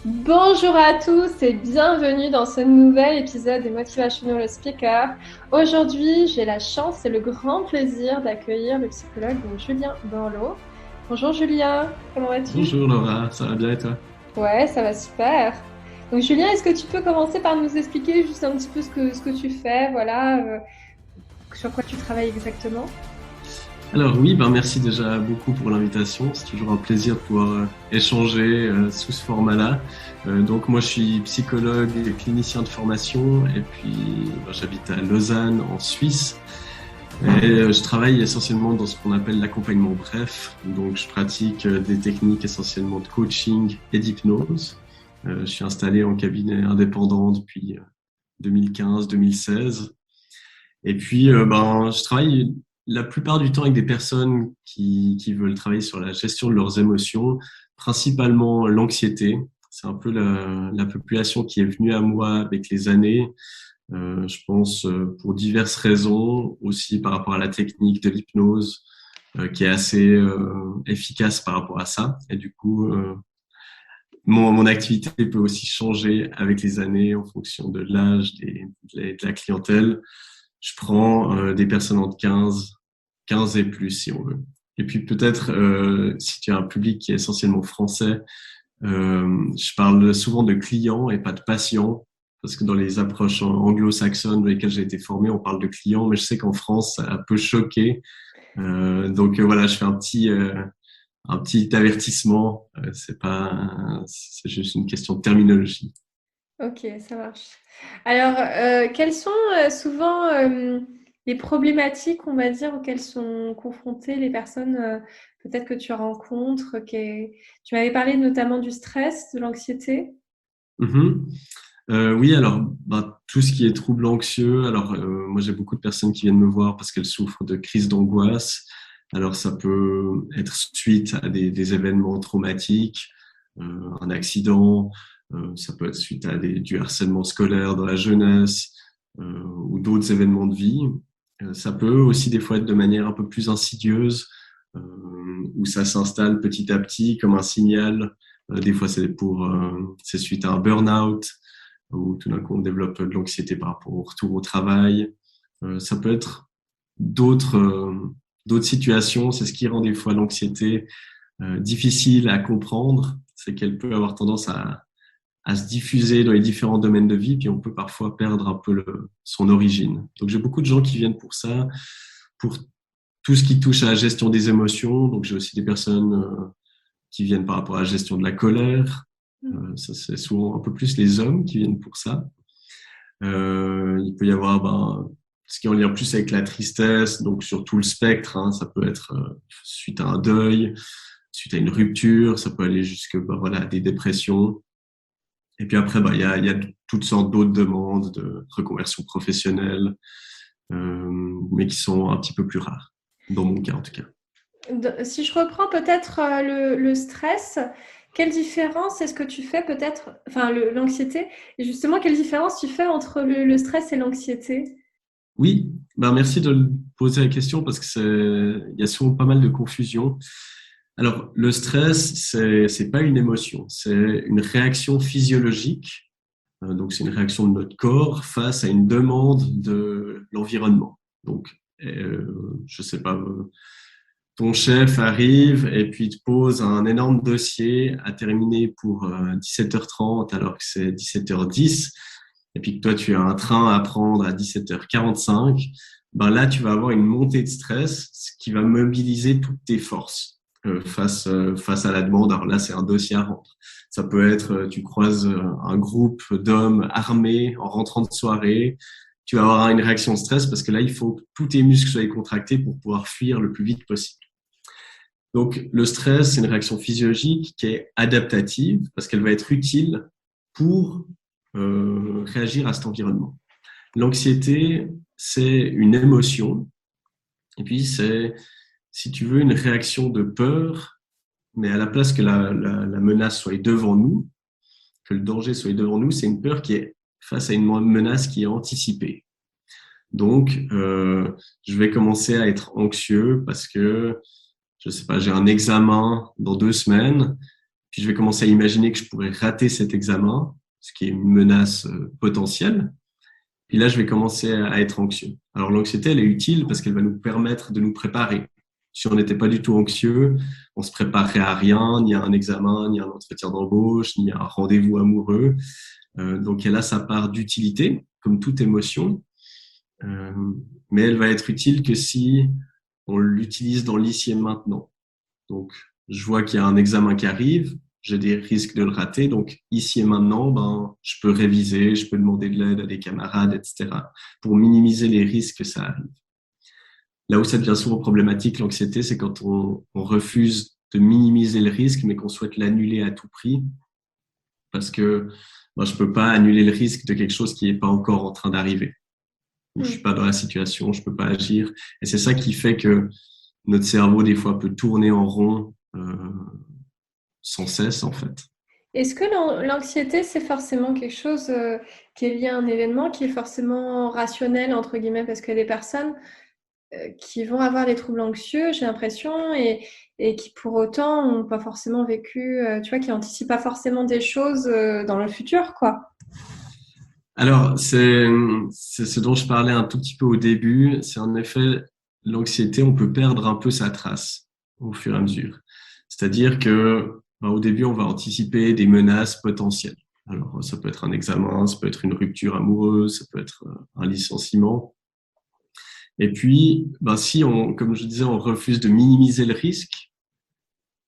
Bonjour à tous et bienvenue dans ce nouvel épisode des Motivational Speaker. Aujourd'hui, j'ai la chance et le grand plaisir d'accueillir le psychologue donc Julien Borloo. Bonjour Julien, comment vas-tu? Bonjour Laura, ça va bien et toi? Ouais, ça va super. Donc Julien, est-ce que tu peux commencer par nous expliquer juste un petit peu ce que tu fais, voilà, sur quoi tu travailles exactement? Alors oui, merci déjà beaucoup pour l'invitation. C'est toujours un plaisir de pouvoir échanger sous ce format-là. Donc moi je suis psychologue et clinicien de formation et puis j'habite à Lausanne en Suisse. Et je travaille essentiellement dans ce qu'on appelle l'accompagnement bref. Donc je pratique des techniques essentiellement de coaching et d'hypnose. Je suis installé en cabinet indépendant depuis 2015-2016. Et puis, je travaille la plupart du temps avec des personnes qui veulent travailler sur la gestion de leurs émotions, principalement l'anxiété. C'est un peu la population qui est venue à moi avec les années, je pense pour diverses raisons, aussi par rapport à la technique de l'hypnose, qui est assez efficace par rapport à ça. Et du coup, mon activité peut aussi changer avec les années en fonction de l'âge de la clientèle. Je prends des personnes entre 15 et plus, si on veut. Et puis peut-être, si tu as un public qui est essentiellement français, je parle souvent de clients et pas de patients, parce que dans les approches anglo-saxonnes dans lesquelles j'ai été formé, on parle de clients, mais je sais qu'en France, ça peut choquer. Voilà, je fais un petit avertissement. C'est pas, c'est juste une question de terminologie. Ok, ça marche. Alors, quelles sont souvent les problématiques, on va dire, auxquelles sont confrontées les personnes peut-être que tu rencontres? Tu m'avais parlé notamment du stress, de l'anxiété. Mhm. Oui, alors tout ce qui est trouble anxieux. Alors moi j'ai beaucoup de personnes qui viennent me voir parce qu'elles souffrent de crises d'angoisse. Alors ça peut être suite à des événements traumatiques, un accident. Ça peut être suite à du harcèlement scolaire dans la jeunesse ou d'autres événements de vie. Ça peut aussi des fois être de manière un peu plus insidieuse, où ça s'installe petit à petit comme un signal. Des fois c'est suite à un burn-out où tout d'un coup on développe de l'anxiété par rapport au retour au travail. Ça peut être d'autres d'autres situations. C'est ce qui rend des fois l'anxiété difficile à comprendre, c'est qu'elle peut avoir tendance à se diffuser dans les différents domaines de vie, puis on peut parfois perdre un peu son origine. Donc j'ai beaucoup de gens qui viennent pour ça, pour tout ce qui touche à la gestion des émotions. Donc j'ai aussi des personnes qui viennent par rapport à la gestion de la colère. Mm. Ça c'est souvent un peu plus les hommes qui viennent pour ça. Il peut y avoir ce qui est en lien plus avec la tristesse, donc sur tout le spectre. Hein, ça peut être suite à un deuil, suite à une rupture, ça peut aller jusque voilà, des dépressions. Et puis après, il y a toutes sortes d'autres demandes de reconversion professionnelle, mais qui sont un petit peu plus rares, dans mon cas en tout cas. Si je reprends peut-être le stress, quelle différence est-ce que tu fais peut-être, enfin l'anxiété, et justement, quelle différence tu fais entre le stress et l'anxiété? Oui, merci de poser la question parce que il y a souvent pas mal de confusion. Alors, le stress, c'est pas une émotion, c'est une réaction physiologique. Donc, c'est une réaction de notre corps face à une demande de l'environnement. Donc, je sais pas, ton chef arrive et puis te pose un énorme dossier à terminer pour 17h30 alors que c'est 17h10 et puis que toi tu as un train à prendre à 17h45, là tu vas avoir une montée de stress ce qui va mobiliser toutes tes forces face à la demande. Alors là c'est un dossier à rendre. Ça peut être tu croises un groupe d'hommes armés en rentrant de soirée, tu vas avoir une réaction de stress parce que là il faut que tous tes muscles soient contractés pour pouvoir fuir le plus vite possible. Donc, le stress, c'est une réaction physiologique qui est adaptative parce qu'elle va être utile pour réagir à cet environnement. L'anxiété, c'est une émotion et puis c'est, si tu veux, une réaction de peur, mais à la place que la menace soit devant nous, que le danger soit devant nous, c'est une peur qui est face à une menace qui est anticipée. Donc, je vais commencer à être anxieux parce que je sais pas, j'ai un examen dans 2 semaines, Puis je vais commencer à imaginer que je pourrais rater cet examen, ce qui est une menace potentielle. Puis là, je vais commencer à être anxieux. Alors l'anxiété, elle est utile parce qu'elle va nous permettre de nous préparer. Si on n'était pas du tout anxieux, on se préparerait à rien, ni à un examen, ni à un entretien d'embauche, ni à un rendez-vous amoureux. Donc elle a sa part d'utilité, comme toute émotion, mais elle va être utile que si on l'utilise dans l'ici et maintenant. Donc je vois qu'il y a un examen qui arrive, j'ai des risques de le rater, donc ici et maintenant, ben je peux réviser, je peux demander de l'aide à des camarades, etc. pour minimiser les risques que ça arrive. Là où ça devient souvent problématique, l'anxiété, c'est quand on refuse de minimiser le risque, mais qu'on souhaite l'annuler à tout prix, parce que ben, je peux pas annuler le risque de quelque chose qui n'est pas encore en train d'arriver. Ou je suis pas dans la situation, je peux pas agir. Et c'est ça qui fait que notre cerveau, des fois, peut tourner en rond sans cesse, en fait. Est-ce que l'anxiété, c'est forcément quelque chose qui est lié à un événement qui est forcément rationnel, entre guillemets, parce qu'il y a des personnes qui vont avoir des troubles anxieux, j'ai l'impression, et qui pour autant n'ont pas forcément vécu, tu vois, qui n'anticipent pas forcément des choses dans le futur, quoi. Alors, c'est ce dont je parlais un tout petit peu au début. C'est en effet l'anxiété, on peut perdre un peu sa trace au fur et à mesure. C'est-à-dire que ben, au début, on va anticiper des menaces potentielles. Alors, ça peut être un examen, ça peut être une rupture amoureuse, ça peut être un licenciement. Et puis, ben, si on, comme je disais, on refuse de minimiser le risque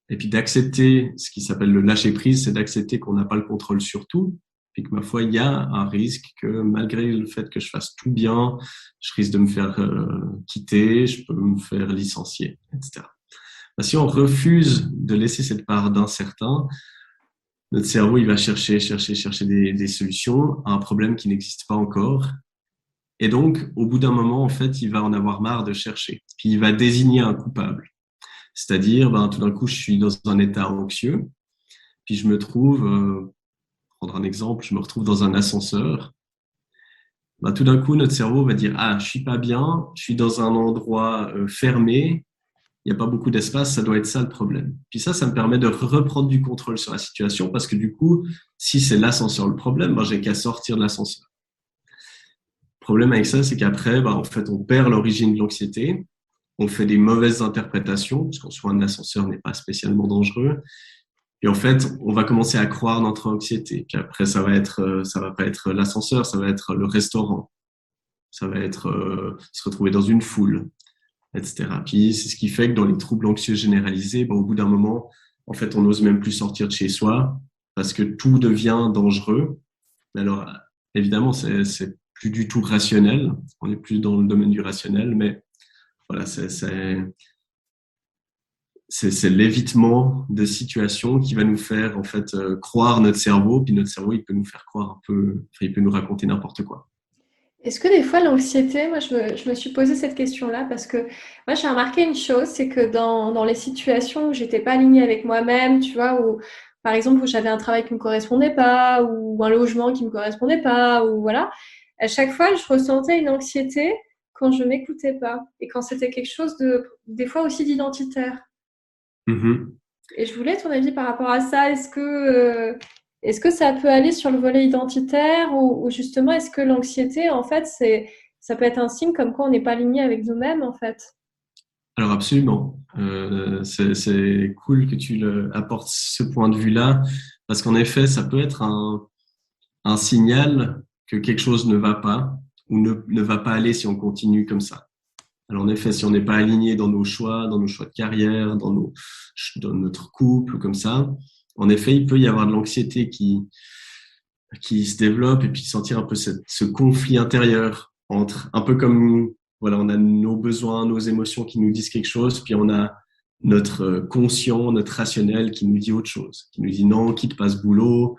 et puis d'accepter ce qui s'appelle le lâcher prise, c'est d'accepter qu'on n'a pas le contrôle sur tout, puis que ma foi, il y a un risque que malgré le fait que je fasse tout bien, je risque de me faire quitter, je peux me faire licencier, etc. Ben, si on refuse de laisser cette part d'incertain, notre cerveau, il va chercher des solutions à un problème qui n'existe pas encore. Et donc, au bout d'un moment, en fait, il va en avoir marre de chercher. Puis il va désigner un coupable. C'est-à-dire, ben, tout d'un coup, je suis dans un état anxieux, puis je me trouve, prendre un exemple, je me retrouve dans un ascenseur. Ben, tout d'un coup, notre cerveau va dire, ah, je suis pas bien, je suis dans un endroit fermé, il n'y a pas beaucoup d'espace, ça doit être ça le problème. Puis ça me permet de reprendre du contrôle sur la situation parce que du coup, si c'est l'ascenseur le problème, ben, j'ai qu'à sortir de l'ascenseur. Le problème avec ça, c'est qu'après, ben, en fait, on perd l'origine de l'anxiété, on fait des mauvaises interprétations, parce qu'en soi, un ascenseur n'est pas spécialement dangereux. Et en fait, on va commencer à croire notre anxiété. Puis après, ça va pas être l'ascenseur, ça va être le restaurant, ça va être se retrouver dans une foule, etc. Puis c'est ce qui fait que dans les troubles anxieux généralisés, ben, au bout d'un moment, en fait, on n'ose même plus sortir de chez soi parce que tout devient dangereux. Mais alors, évidemment, c'est plus du tout rationnel. On n'est plus dans le domaine du rationnel, mais voilà, c'est l'évitement de situations qui va nous faire en fait croire notre cerveau, puis notre cerveau il peut nous faire croire un peu, enfin, il peut nous raconter n'importe quoi. Est-ce que des fois l'anxiété, moi je me suis posé cette question-là parce que moi j'ai remarqué une chose, c'est que dans les situations où j'étais pas alignée avec moi-même, tu vois, ou par exemple où j'avais un travail qui me correspondait pas, ou un logement qui me correspondait pas, ou voilà, à chaque fois je ressentais une anxiété quand je m'écoutais pas et quand c'était quelque chose de des fois aussi d'identitaire. Mhm. Et je voulais ton avis par rapport à ça. Est-ce que ça peut aller sur le volet identitaire ou justement est-ce que l'anxiété, en fait, ça peut être un signe comme quoi on n'est pas aligné avec nous-mêmes, en fait? Alors absolument, c'est cool que tu apportes ce point de vue-là, parce qu'en effet, ça peut être un signal que quelque chose ne va pas ou ne va pas aller si on continue comme ça. Alors en effet, si on n'est pas aligné dans nos choix de carrière, dans notre couple, comme ça, en effet, il peut y avoir de l'anxiété qui se développe et puis sentir un peu ce conflit intérieur entre, un peu comme, voilà, on a nos besoins, nos émotions qui nous disent quelque chose, puis on a notre conscient, notre rationnel qui nous dit autre chose, qui nous dit non, quitte pas ce boulot.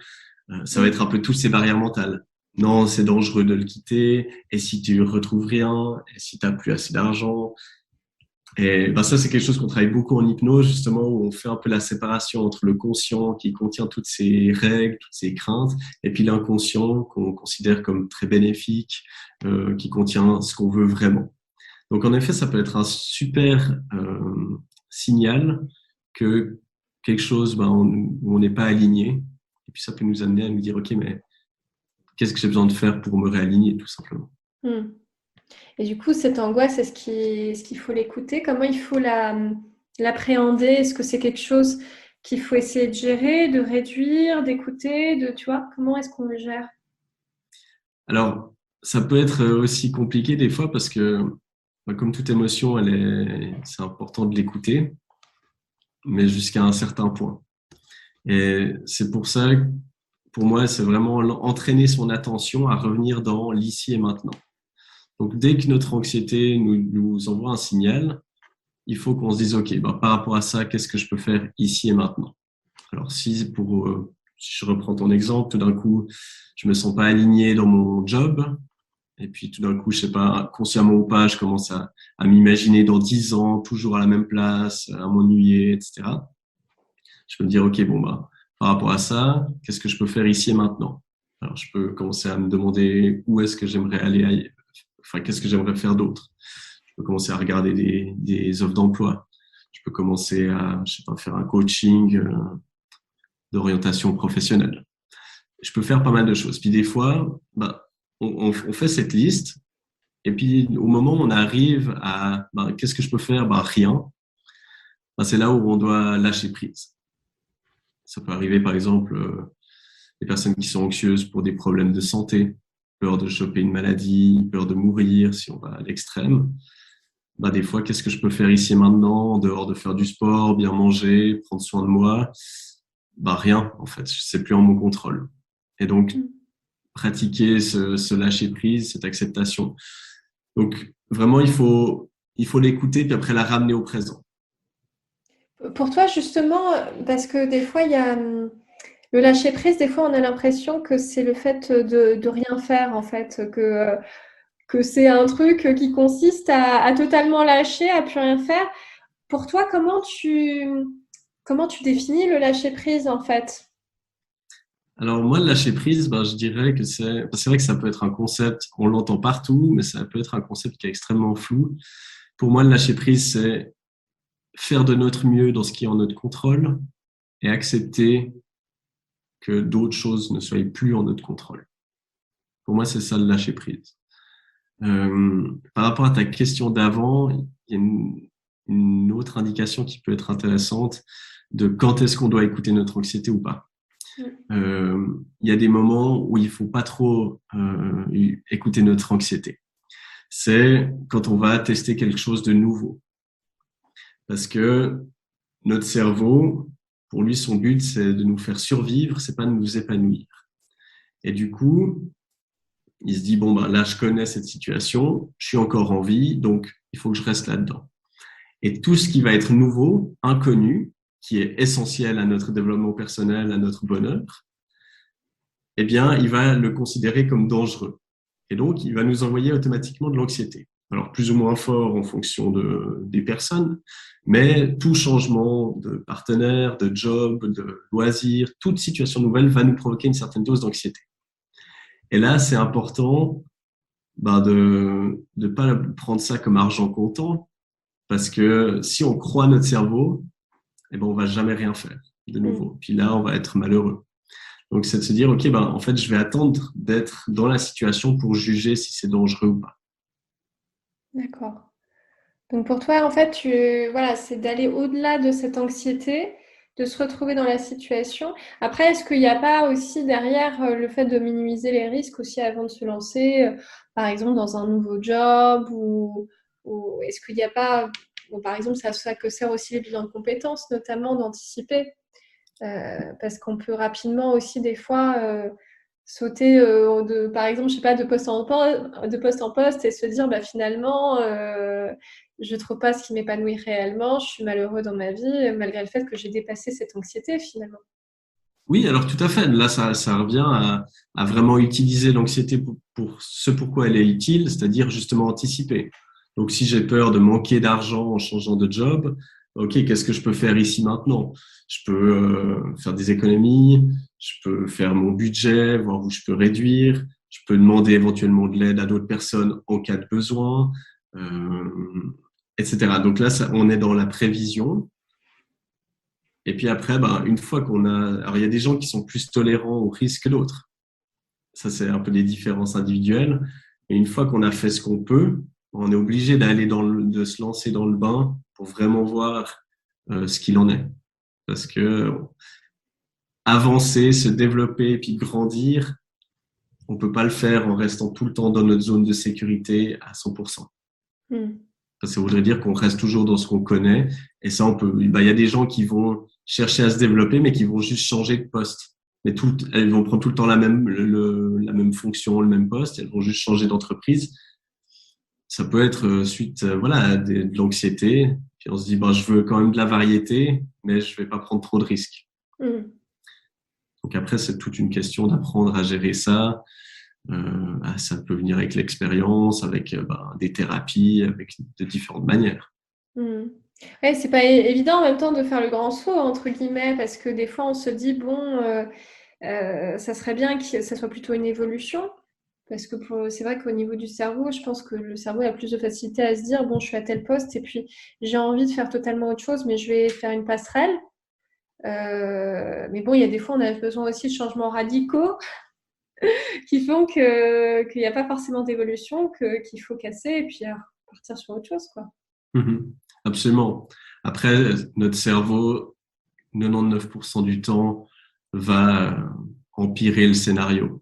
Ça va être un peu toutes ces barrières mentales. Non, c'est dangereux de le quitter. Et si tu retrouves rien, et si tu n'as plus assez d'argent. Et ben ça, c'est quelque chose qu'on travaille beaucoup en hypnose, justement, où on fait un peu la séparation entre le conscient qui contient toutes ces règles, toutes ces craintes, et puis l'inconscient qu'on considère comme très bénéfique, qui contient ce qu'on veut vraiment. Donc, en effet, ça peut être un super signal que quelque chose où on n'est pas aligné. Et puis ça peut nous amener à nous dire, OK, mais qu'est-ce que j'ai besoin de faire pour me réaligner, tout simplement. Hmm. Et du coup, cette angoisse, est-ce qu'il faut l'écouter? Comment il faut l'appréhender? Est-ce que c'est quelque chose qu'il faut essayer de gérer, de réduire, d'écouter, tu vois, comment est-ce qu'on le gère? Alors, ça peut être aussi compliqué des fois parce que, comme toute émotion, c'est important de l'écouter, mais jusqu'à un certain point. Et c'est pour ça, pour moi, c'est vraiment entraîner son attention à revenir dans l'ici et maintenant. Donc, dès que notre anxiété nous envoie un signal, il faut qu'on se dise, OK, par rapport à ça, qu'est-ce que je peux faire ici et maintenant? Alors, si je reprends ton exemple, tout d'un coup, je me sens pas aligné dans mon job, et puis tout d'un coup, je sais pas, consciemment ou pas, je commence à m'imaginer dans 10 ans, toujours à la même place, à m'ennuyer, etc. Je peux me dire, OK, par rapport à ça, qu'est-ce que je peux faire ici et maintenant? Alors, je peux commencer à me demander où est-ce que j'aimerais aller, enfin, qu'est-ce que j'aimerais faire d'autre? Je peux commencer à regarder des offres d'emploi. Je peux commencer à, je sais pas, faire un coaching d'orientation professionnelle. Je peux faire pas mal de choses. Puis des fois, on fait cette liste. Et puis au moment où on arrive à qu'est-ce que je peux faire? Rien. C'est là où on doit lâcher prise. Ça peut arriver par exemple des personnes qui sont anxieuses pour des problèmes de santé, peur de choper une maladie, peur de mourir si on va à l'extrême. Des fois, qu'est-ce que je peux faire ici et maintenant, en dehors de faire du sport, bien manger, prendre soin de moi? Rien, en fait. C'est plus en mon contrôle. Et donc, pratiquer ce lâcher prise, cette acceptation. Donc, vraiment, il faut l'écouter puis après la ramener au présent. Pour toi, justement, parce que des fois, il y a le lâcher prise, des fois, on a l'impression que c'est le fait de rien faire, en fait, que c'est un truc qui consiste à totalement lâcher, à plus rien faire. Pour toi, comment tu définis le lâcher prise, en fait? Alors, moi, le lâcher prise, je dirais que c'est vrai que ça peut être un concept, on l'entend partout, mais ça peut être un concept qui est extrêmement flou. Pour moi, le lâcher prise, c'est faire de notre mieux dans ce qui est en notre contrôle et accepter que d'autres choses ne soient plus en notre contrôle. Pour moi, c'est ça le lâcher prise. Par rapport à ta question d'avant, il y a une autre indication qui peut être intéressante de quand est-ce qu'on doit écouter notre anxiété ou pas. Il y a des moments où il faut pas trop écouter notre anxiété. C'est quand on va tester quelque chose de nouveau. Parce que notre cerveau, pour lui, son but, c'est de nous faire survivre, c'est pas de nous épanouir. Et du coup, il se dit, là, je connais cette situation, je suis encore en vie, donc il faut que je reste là-dedans. Et tout ce qui va être nouveau, inconnu, qui est essentiel à notre développement personnel, à notre bonheur, eh bien, il va le considérer comme dangereux. Et donc, il va nous envoyer automatiquement de l'anxiété. Alors, plus ou moins fort en fonction des personnes, mais tout changement de partenaire, de job, de loisir, toute situation nouvelle va nous provoquer une certaine dose d'anxiété. Et là, c'est important de ne pas prendre ça comme argent comptant, parce que si on croit notre cerveau, on va jamais rien faire de nouveau. Puis là, on va être malheureux. Donc, c'est de se dire, OK, en fait, je vais attendre d'être dans la situation pour juger si c'est dangereux ou pas. D'accord. Donc pour toi, en fait, voilà, c'est d'aller au-delà de cette anxiété, de se retrouver dans la situation. Après, est-ce qu'il n'y a pas aussi derrière le fait de minimiser les risques aussi avant de se lancer, par exemple dans un nouveau job ou est-ce qu'il n'y a pas, bon, par exemple, ça que sert aussi les bilans de compétences, notamment d'anticiper, parce qu'on peut rapidement aussi des fois sauter par exemple, je sais pas, de poste en poste et se dire, finalement, je trouve pas ce qui m'épanouit réellement, je suis malheureux dans ma vie, malgré le fait que j'ai dépassé cette anxiété finalement. Oui, alors tout à fait. Là, ça revient à vraiment utiliser l'anxiété pour ce pourquoi elle est utile, c'est-à-dire justement anticiper. Donc, si j'ai peur de manquer d'argent en changeant de job, OK, qu'est-ce que je peux faire ici maintenant? Je peux faire des économies, je peux faire mon budget, voir où je peux réduire, je peux demander éventuellement de l'aide à d'autres personnes en cas de besoin, etc. Donc là, on est dans la prévision. Et puis après, une fois qu'on a... Alors, il y a des gens qui sont plus tolérants au risque que d'autres. Ça, c'est un peu des différences individuelles. Et une fois qu'on a fait ce qu'on peut, on est obligé de se lancer dans le bain pour vraiment voir ce qu'il en est. Parce que avancer, se développer et puis grandir, on peut pas le faire en restant tout le temps dans notre zone de sécurité à 100%. Ça voudrait dire qu'on reste toujours dans ce qu'on connaît. Et ça, il y a des gens qui vont chercher à se développer, mais qui vont juste changer de poste. Mais elles vont prendre tout le temps la même fonction, le même poste. Elles vont juste changer d'entreprise. Ça peut être suite, à de l'anxiété. Puis on se dit, je veux quand même de la variété, mais je vais pas prendre trop de risques. Donc après, c'est toute une question d'apprendre à gérer ça. Ça peut venir avec l'expérience, avec des thérapies, avec de différentes manières. Ouais, c'est pas évident en même temps de faire le grand saut, entre guillemets, parce que des fois on se dit, ça serait bien que ça soit plutôt une évolution. Parce que c'est vrai qu'au niveau du cerveau, je pense que le cerveau a plus de facilité à se dire, bon, je suis à tel poste et puis j'ai envie de faire totalement autre chose, mais je vais faire une passerelle. Mais bon, il y a des fois, on a besoin aussi de changements radicaux qui font qu'il n'y a pas forcément d'évolution, qu'il faut casser et puis partir sur autre chose, quoi. Absolument. Après, notre cerveau, 99% du temps, va empirer le scénario.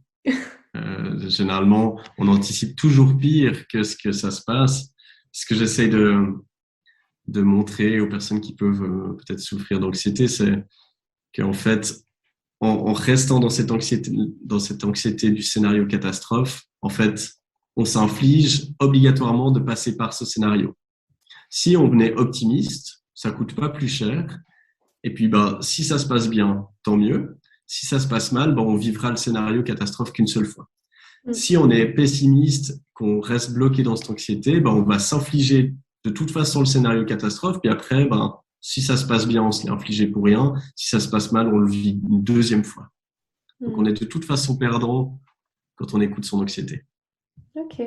Généralement, on anticipe toujours pire que ce que ça se passe. Ce que j'essaie de montrer aux personnes qui peuvent peut-être souffrir d'anxiété, c'est qu'en fait, en restant dans cette anxiété du scénario catastrophe, en fait, on s'inflige obligatoirement de passer par ce scénario. Si on est optimiste, ça coûte pas plus cher. Et puis, si ça se passe bien, tant mieux. Si ça se passe mal, on vivra le scénario catastrophe qu'une seule fois. Si on est pessimiste, qu'on reste bloqué dans cette anxiété, on va s'infliger de toute façon le scénario catastrophe. Puis après, si ça se passe bien, on se l'est infligé pour rien. Si ça se passe mal, on le vit une deuxième fois. Donc, on est de toute façon perdant quand on écoute son anxiété. Ok,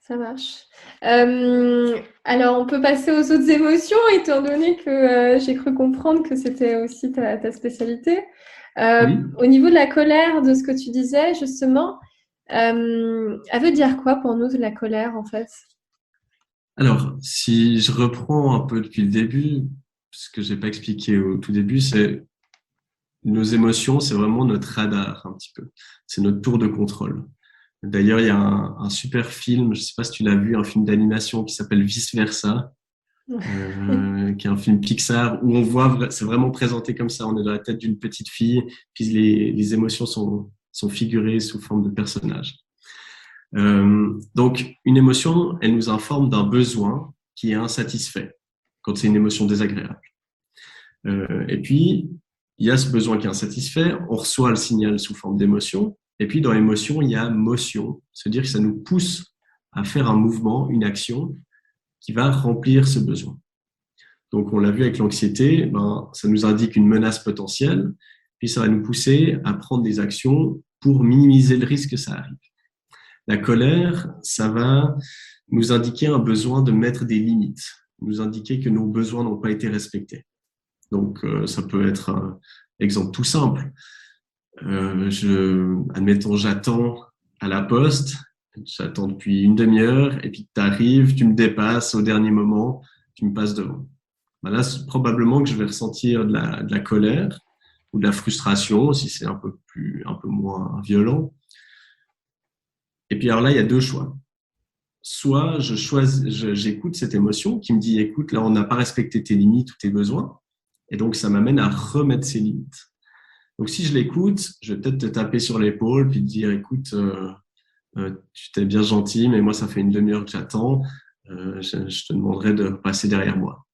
ça marche. Alors, on peut passer aux autres émotions, étant donné que j'ai cru comprendre que c'était aussi ta spécialité. Oui. Au niveau de la colère, de ce que tu disais, justement, elle veut dire quoi pour nous, de la colère, en fait? Alors, si je reprends un peu depuis le début, ce que j'ai pas expliqué au tout début, c'est nos émotions, c'est vraiment notre radar un petit peu. C'est notre tour de contrôle. D'ailleurs, il y a un super film, je sais pas si tu l'as vu, un film d'animation qui s'appelle Vice Versa, qui est un film Pixar où on voit, c'est vraiment présenté comme ça. On est dans la tête d'une petite fille, puis les émotions sont figurées sous forme de personnages. Donc, une émotion, elle nous informe d'un besoin qui est insatisfait quand c'est une émotion désagréable. Et puis, il y a ce besoin qui est insatisfait, on reçoit le signal sous forme d'émotion, et puis dans l'émotion, il y a motion, c'est-à-dire que ça nous pousse à faire un mouvement, une action qui va remplir ce besoin. Donc, on l'a vu avec l'anxiété, ça nous indique une menace potentielle, puis ça va nous pousser à prendre des actions pour minimiser le risque que ça arrive. La colère, ça va nous indiquer un besoin de mettre des limites, nous indiquer que nos besoins n'ont pas été respectés. Donc, ça peut être un exemple tout simple. Admettons, j'attends à la poste, j'attends depuis une demi-heure, et puis tu arrives, tu me dépasses au dernier moment, tu me passes devant. Là, probablement que je vais ressentir de la colère ou de la frustration, si c'est un peu moins violent. Et puis alors là, il y a deux choix. Soit j'écoute cette émotion qui me dit, écoute, là, on n'a pas respecté tes limites ou tes besoins. Et donc, ça m'amène à remettre ces limites. Donc, si je l'écoute, je vais peut-être te taper sur l'épaule puis te dire, écoute, tu t'es bien gentil, mais moi, ça fait une demi-heure que j'attends. Je te demanderai de passer derrière moi.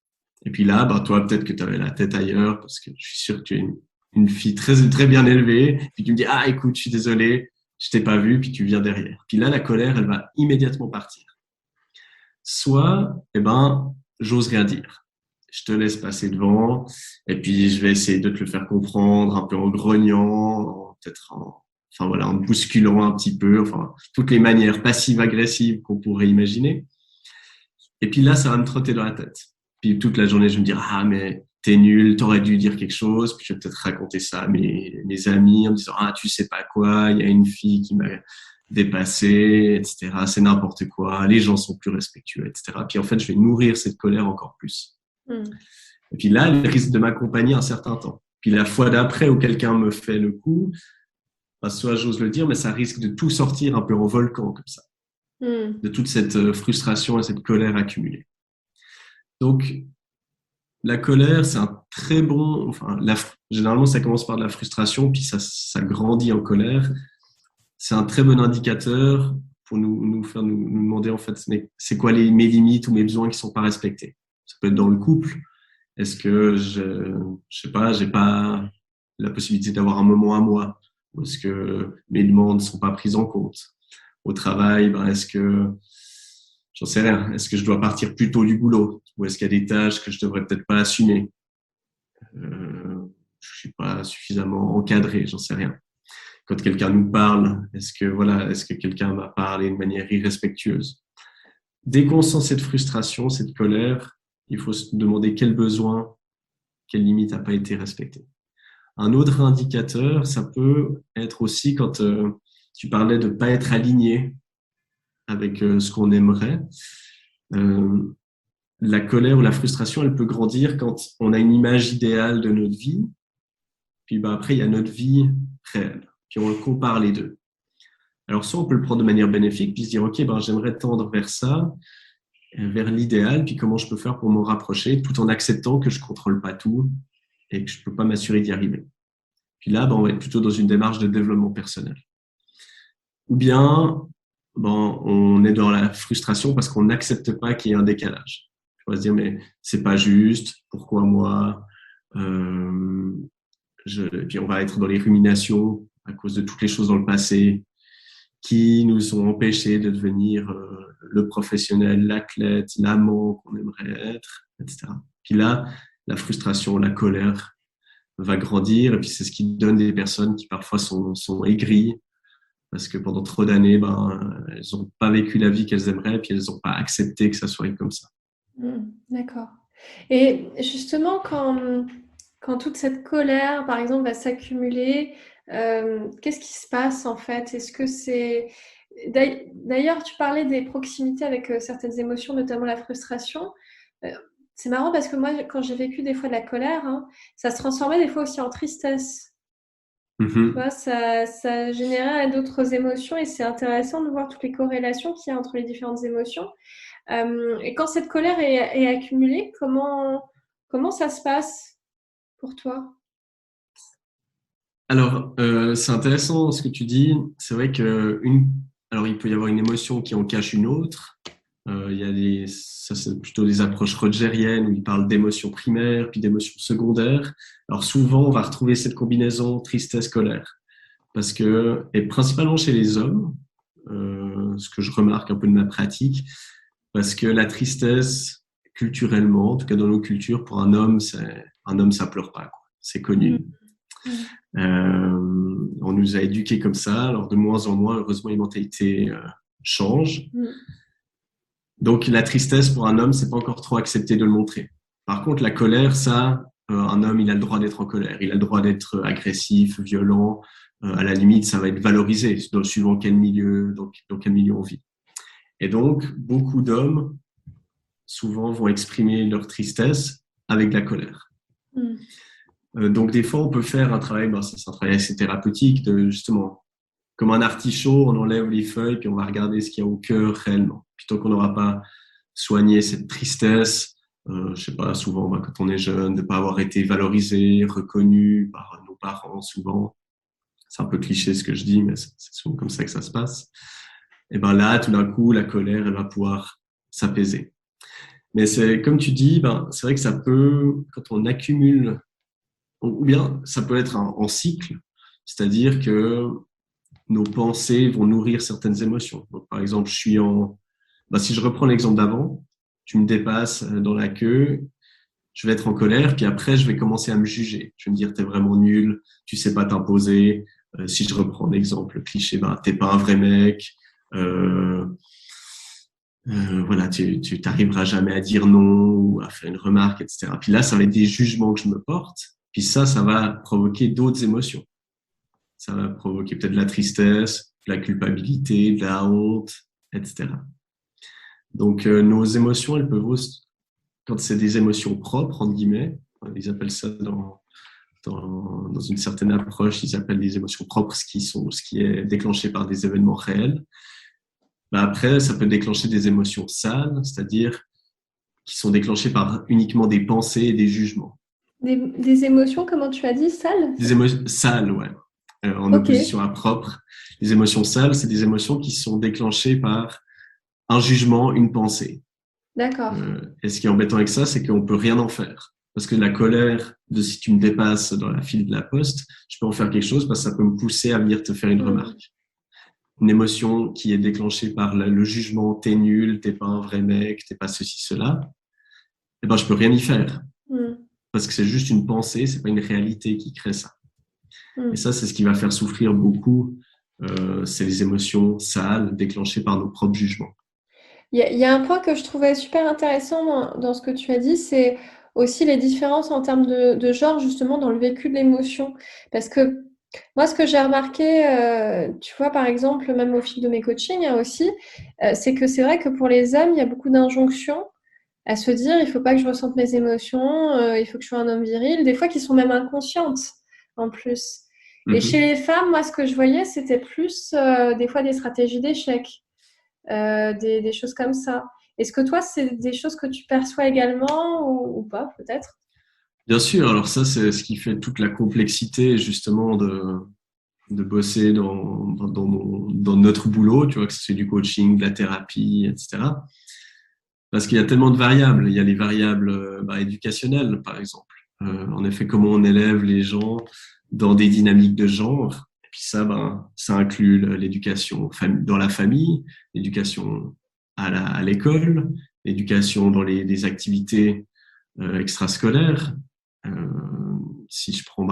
Et puis là, toi, peut-être que tu avais la tête ailleurs parce que je suis sûr que tu es une fille très, très bien élevée. Puis tu me dis, écoute, je suis désolé, je t'ai pas vu, puis tu viens derrière. Puis là, la colère, elle va immédiatement partir. Soit, j'ose rien dire. Je te laisse passer devant, et puis je vais essayer de te le faire comprendre, un peu en grognant, peut-être en bousculant un petit peu, toutes les manières passives-agressives qu'on pourrait imaginer. Et puis là, ça va me trotter dans la tête. Puis toute la journée, je vais me dire, mais t'es nul, t'aurais dû dire quelque chose, puis je vais peut-être raconter ça à mes amis en me disant, ah, tu sais pas quoi, il y a une fille qui m'a dépassé, etc. C'est n'importe quoi, les gens sont plus respectueux, etc. Puis en fait, je vais nourrir cette colère encore plus. Et puis là, elle risque de m'accompagner un certain temps. Puis la fois d'après où quelqu'un me fait le coup, bah, soit j'ose le dire, mais ça risque de tout sortir un peu en volcan comme ça, de toute cette frustration et cette colère accumulée. Donc, la colère, c'est un très bon. Enfin, généralement, ça commence par de la frustration, puis ça grandit en colère. C'est un très bon indicateur pour nous faire nous demander en fait, c'est quoi mes limites ou mes besoins qui sont pas respectés. Ça peut être dans le couple. Est-ce que je sais pas, j'ai pas la possibilité d'avoir un moment à moi, ou est-ce que mes demandes sont pas prises en compte? Au travail, ben est-ce que j'en sais rien. Est-ce que je dois partir plus tôt du boulot? Ou est-ce qu'il y a des tâches que je devrais peut-être pas assumer? Je suis pas suffisamment encadré, j'en sais rien. Quand quelqu'un nous parle, est-ce que quelqu'un m'a parlé de manière irrespectueuse? Dès qu'on sent cette frustration, cette colère, il faut se demander quel besoin, quelle limite n'a pas été respectée. Un autre indicateur, ça peut être aussi quand tu parlais de pas être aligné avec ce qu'on aimerait. La colère ou la frustration, elle peut grandir quand on a une image idéale de notre vie, puis ben, après, il y a notre vie réelle, puis on compare les deux. Alors, soit on peut le prendre de manière bénéfique, puis se dire, OK, ben, j'aimerais tendre vers ça, vers l'idéal, puis comment je peux faire pour m'en rapprocher, tout en acceptant que je ne contrôle pas tout et que je ne peux pas m'assurer d'y arriver. Puis là, ben, on va être plutôt dans une démarche de développement personnel. Ou bien, ben, on est dans la frustration parce qu'on n'accepte pas qu'il y ait un décalage. On va se dire, mais c'est pas juste, pourquoi moi puis on va être dans les ruminations à cause de toutes les choses dans le passé qui nous ont empêchés de devenir le professionnel, l'athlète, l'amant qu'on aimerait être, etc. Puis là, la frustration, la colère va grandir, et puis c'est ce qui donne des personnes qui parfois sont aigries, parce que pendant trop d'années, ben, elles n'ont pas vécu la vie qu'elles aimeraient, puis elles n'ont pas accepté que ça soit comme ça. D'accord. Et justement, quand toute cette colère, par exemple, va s'accumuler, qu'est-ce qui se passe en fait? Est-ce que c'est... D'ailleurs, tu parlais des proximités avec certaines émotions, notamment la frustration. C'est marrant parce que moi, quand j'ai vécu des fois de la colère, hein, ça se transformait des fois aussi en tristesse. Tu vois, ça générait d'autres émotions et c'est intéressant de voir toutes les corrélations qu'il y a entre les différentes émotions. Et quand cette colère est accumulée, comment ça se passe pour toi? Alors, c'est intéressant ce que tu dis. C'est vrai alors il peut y avoir une émotion qui en cache une autre. Il y a ça c'est plutôt des approches rogeriennes où ils parlent d'émotions primaires puis d'émotions secondaires. Alors souvent, on va retrouver cette combinaison tristesse-colère et principalement chez les hommes, ce que je remarque un peu de ma pratique, parce que la tristesse, culturellement, en tout cas dans nos cultures, pour un homme, ça pleure pas, quoi. C'est connu. On nous a éduqués comme ça, alors de moins en moins, heureusement, les mentalités changent. Donc la tristesse pour un homme, c'est pas encore trop accepté de le montrer. Par contre, la colère, ça, un homme, il a le droit d'être en colère, il a le droit d'être agressif, violent. À la limite, ça va être valorisé, suivant quel milieu, dans quel milieu on vit. Et donc, beaucoup d'hommes, souvent, vont exprimer leur tristesse avec de la colère. Donc, des fois, on peut faire un travail, c'est un travail assez thérapeutique, de justement, comme un artichaut, on enlève les feuilles, puis on va regarder ce qu'il y a au cœur réellement. Puis tant qu'on n'aura pas soigné cette tristesse, je sais pas, souvent, quand on est jeune, de ne pas avoir été valorisé, reconnu par nos parents, souvent. C'est un peu cliché ce que je dis, mais c'est souvent comme ça que ça se passe. Et ben là, tout d'un coup, la colère, elle va pouvoir s'apaiser. Mais c'est comme tu dis, c'est vrai que ça peut, quand on accumule, ou bien ça peut être en cycle, c'est-à-dire que nos pensées vont nourrir certaines émotions. Donc, par exemple, si je reprends l'exemple d'avant, tu me dépasses dans la queue, je vais être en colère, puis après, je vais commencer à me juger. Je vais me dire, t'es vraiment nul, tu sais pas t'imposer. Si je reprends l'exemple cliché, t'es pas un vrai mec. voilà, tu t'arriveras jamais à dire non ou à faire une remarque, etc. Puis là, ça va être des jugements que je me porte. Puis ça va provoquer d'autres émotions. Ça va provoquer peut-être de la tristesse, de la culpabilité, de la honte, etc. Donc, nos émotions, elles peuvent aussi, quand c'est des émotions propres, entre guillemets, ils appellent ça dans une certaine approche, ils appellent les émotions propres ce qui est déclenché par des événements réels. Ben après, ça peut déclencher des émotions sales, c'est-à-dire qui sont déclenchées par uniquement des pensées et des jugements. Des émotions, comment tu as dit, sales? Des émotions sales, ouais. En Ok, opposition à propre. Les émotions sales, c'est des émotions qui sont déclenchées par un jugement, une pensée. d'accord. Et ce qui est embêtant avec ça, c'est qu'on peut rien en faire. Parce que la colère de si tu me dépasses dans la file de la poste, je peux en faire quelque chose parce que ça peut me pousser à venir te faire une Hmm. remarque. Une émotion qui est déclenchée par le jugement, t'es nul, t'es pas un vrai mec, t'es pas ceci, cela, eh ben, je peux rien y faire. Hmm. Parce que c'est juste une pensée, c'est pas une réalité qui crée ça. Et Hmm. ça, c'est ce qui va faire souffrir beaucoup. C'est les émotions sales déclenchées par nos propres jugements. Il y a un point que je trouvais super intéressant dans ce que tu as dit, c'est aussi les différences en termes de genre, justement, dans le vécu de l'émotion. Parce que moi, ce que j'ai remarqué, tu vois, par exemple, même au fil de mes coachings hein, aussi, c'est que c'est vrai que pour les hommes, il y a beaucoup d'injonctions à se dire, il faut pas que je ressente mes émotions, il faut que je sois un homme viril, des fois qui sont même inconscientes en plus. Et chez Mm-hmm. les femmes, moi, ce que je voyais, c'était plus des fois des stratégies d'échec. Des choses comme ça. Est-ce que toi, c'est des choses que tu perçois également ou pas, peut-être? Bien sûr, alors ça, c'est ce qui fait toute la complexité justement de bosser dans notre boulot, tu vois, que c'est du coaching, de la thérapie, etc. Parce qu'il y a tellement de variables. Il y a les variables éducationnelles, par exemple. En effet, comment on élève les gens dans des dynamiques de genre. Et puis ça, ça inclut l'éducation dans la famille, l'éducation à l'école, l'éducation dans les activités extrascolaires. Euh, si je prends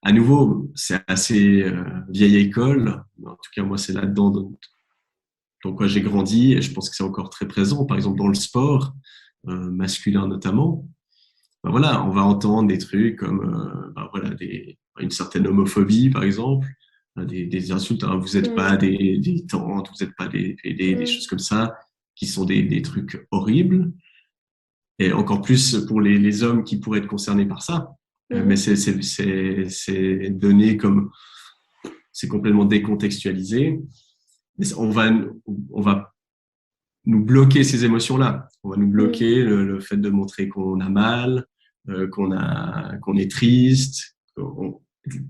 à nouveau, c'est assez vieille école. En tout cas, moi, c'est là-dedans dans quoi j'ai grandi et je pense que c'est encore très présent. Par exemple, dans le sport, masculin notamment, ben voilà, on va entendre des trucs comme voilà, une certaine homophobie, par exemple, des insultes, hein, vous n'êtes pas Mm, des tantes, vous n'êtes pas des choses mm, comme ça, qui sont des trucs horribles. Et encore plus pour les hommes qui pourraient être concernés par ça. Mais mhm, c'est donné comme, c'est complètement décontextualisé. Mais on va nous bloquer ces émotions-là. On va nous mm, bloquer le fait de montrer qu'on a mal, qu'on est triste.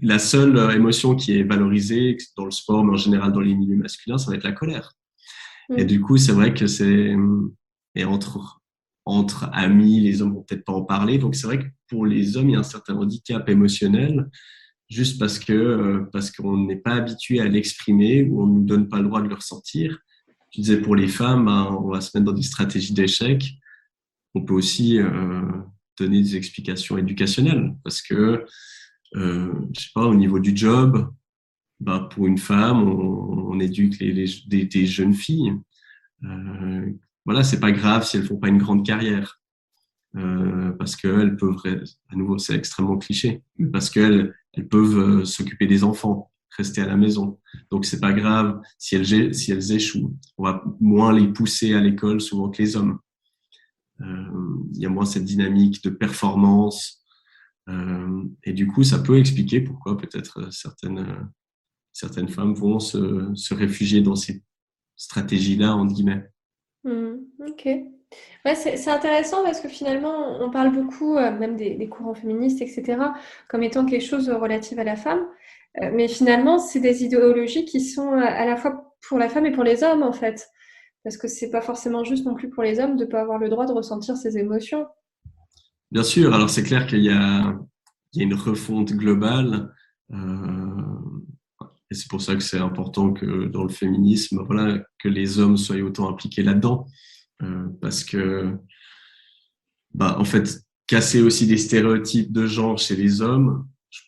La seule émotion qui est valorisée dans le sport, mais en général dans les milieux masculins, ça va être la colère. Et mm, du coup, c'est vrai que et entre amis, les hommes vont peut-être pas en parler. Donc, c'est vrai que pour les hommes, il y a un certain handicap émotionnel juste parce qu'on n'est pas habitué à l'exprimer ou on ne nous donne pas le droit de le ressentir. Tu disais pour les femmes, ben, on va se mettre dans des stratégies d'échec. On peut aussi donner des explications éducationnelles parce que, je sais pas, au niveau du job, ben, pour une femme, on éduque des jeunes filles. Euh, voilà, c'est pas grave si elles font pas une grande carrière. Parce qu'elles peuvent, à nouveau, c'est extrêmement cliché, mais parce qu'elles peuvent s'occuper des enfants, rester à la maison. Donc, c'est pas grave si elles échouent. On va moins les pousser à l'école souvent que les hommes. Il y a moins cette dynamique de performance. Et du coup, ça peut expliquer pourquoi peut-être certaines femmes vont se réfugier dans ces stratégies-là, entre guillemets. mm. Ok. Ouais, c'est intéressant parce que finalement, on parle beaucoup, même des courants féministes, etc., comme étant quelque chose de relatif à la femme. Mais finalement, c'est des idéologies qui sont à la fois pour la femme et pour les hommes, en fait. Parce que c'est pas forcément juste non plus pour les hommes de pas avoir le droit de ressentir ses émotions. Bien sûr, alors c'est clair qu'il y a une refonte globale. Euh, et c'est pour ça que c'est important que dans le féminisme, voilà, que les hommes soient autant impliqués là-dedans. Parce que, en fait, casser aussi des stéréotypes de genre chez les hommes, je